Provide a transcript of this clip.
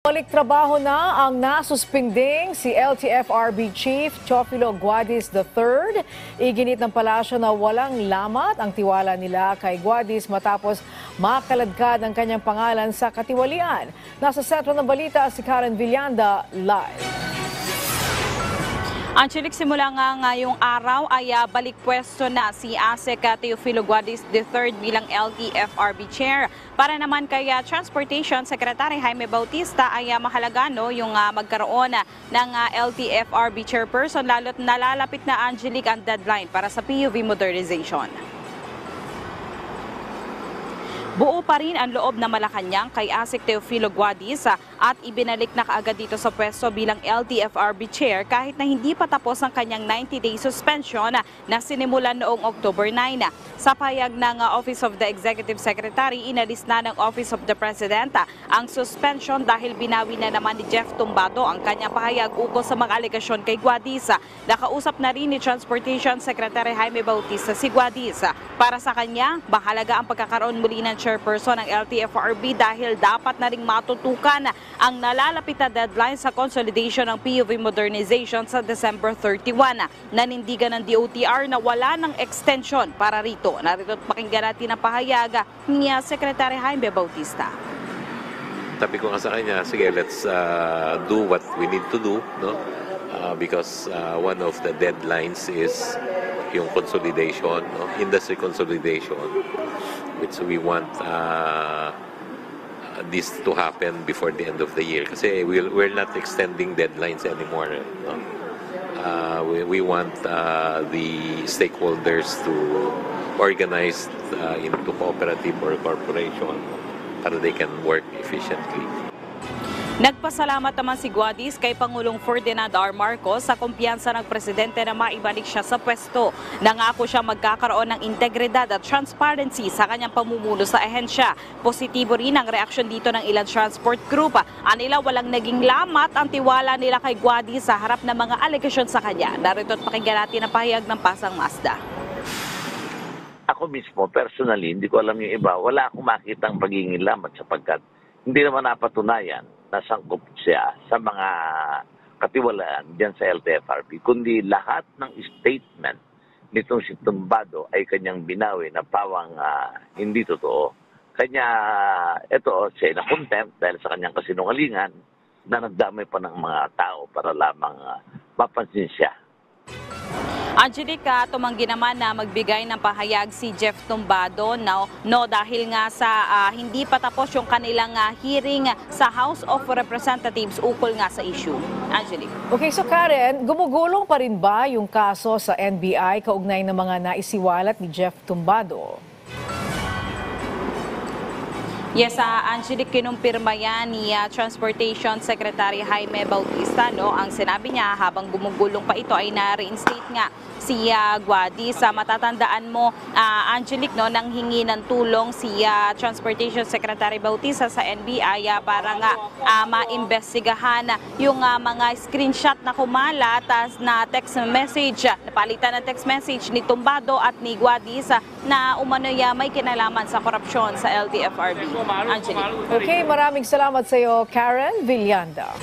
Balik trabaho na ang nasuspinding si LTFRB Chief Teofilo Guadis III. Iginit ng palasyo na walang lamat ang tiwala nila kay Guadis matapos makaladkad ang kanyang pangalan sa katiwalian. Nasa sentro ng balita si Karen Villanda live. Angelic, simula nga ngayong araw ay balik pwesto na si ASEC Teofilo Guadis III bilang LTFRB Chair. Para naman kay Transportation Secretary Jaime Bautista ay mahalaga yung magkaroon ng LTFRB Chairperson, lalo't nalalapit na, Angelic, ang deadline para sa PUV modernization. Buo pa rin ang loob na Malacanang kay ASEC Teofilo Guadis at ibinalik na kaagad dito sa pwesto bilang LTFRB Chair kahit na hindi pa tapos ang kanyang 90-day suspension na sinimulan noong October 9. Sa payag ng Office of the Executive Secretary, inalis na ng Office of the President ang suspension dahil binawi na naman ni Jeff Tumbado ang kanyang pahayag ukol sa mga alegasyon kay Guadis. Nakausap na rin ni Transportation Secretary Jaime Bautista si Guadis. Para sa kanya, mahalaga ang pagkakaroon muli ng chairperson ng LTFRB dahil dapat na ring matutukan ang nalalapit na deadline sa consolidation ng PUV modernization sa December 31. Nanindigan ng DOTR na wala ng extension para rito. Narito't pakinggan natin ang pahayag ni Secretary Jaime Bautista. Sabi ko nga sa kanya, sige, let's do what we need to do, no? Because one of the deadlines is yung consolidation, no? Industry consolidation, which we want this to happen before the end of the year. Kasi we're not extending deadlines anymore, no? We want the stakeholders to organize into cooperative or corporation para they can work efficiently. Nagpasalamat naman si Guadis kay Pangulong Ferdinand R. Marcos sa kumpiyansa ng presidente na maibalik siya sa pwesto. Nangako siya magkakaroon ng integridad at transparency sa kanyang pamumuno sa ahensya. Positibo rin ang reaksyon dito ng ilang transport group. Anila walang naging lamat ang tiwala nila kay Guadis sa harap ng mga alegasyon sa kanya. Narito't pakinggan natin ang pahayag ng Pasang Mazda. Ako mismo, personally, hindi ko alam yung iba, wala akong makitang pagiging lamat sapagkat hindi naman napatunayan na sangkop siya sa mga katiwalaan diyan sa LTFRB, kundi lahat ng statement nitong si Tumbado ay kanyang binawi na pawang hindi totoo. Kanya, ito, siya na contempt dahil sa kanyang kasinungalingan na nagdamay pa ng mga tao para lamang mapansin siya. Angelica, tumanggi naman na magbigay ng pahayag si Jeff Tumbado dahil nga sa hindi pa tapos yung kanilang hearing sa House of Representatives ukol nga sa issue. Angelica. Okay, so Karen, gumugulong pa rin ba yung kaso sa NBI kaugnay ng mga naisiwalat ni Jeff Tumbado? Yes, Angelic, kinumpirma yan ni Transportation Secretary Jaime Bautista. Ang sinabi niya habang gumugulong pa ito ay na-reinstate nga si Guadis. Matatandaan mo, Angelic, nang hingi ng tulong si Transportation Secretary Bautista sa NBI para nga maimbestigahan yung mga screenshot na kumalat na text message, napalitan ng text message ni Tumbado at ni Guadis na umano'y may kinalaman sa korupsyon sa LTFRB. Angelique. Okay, maraming salamat sa iyo, Karen Villanda.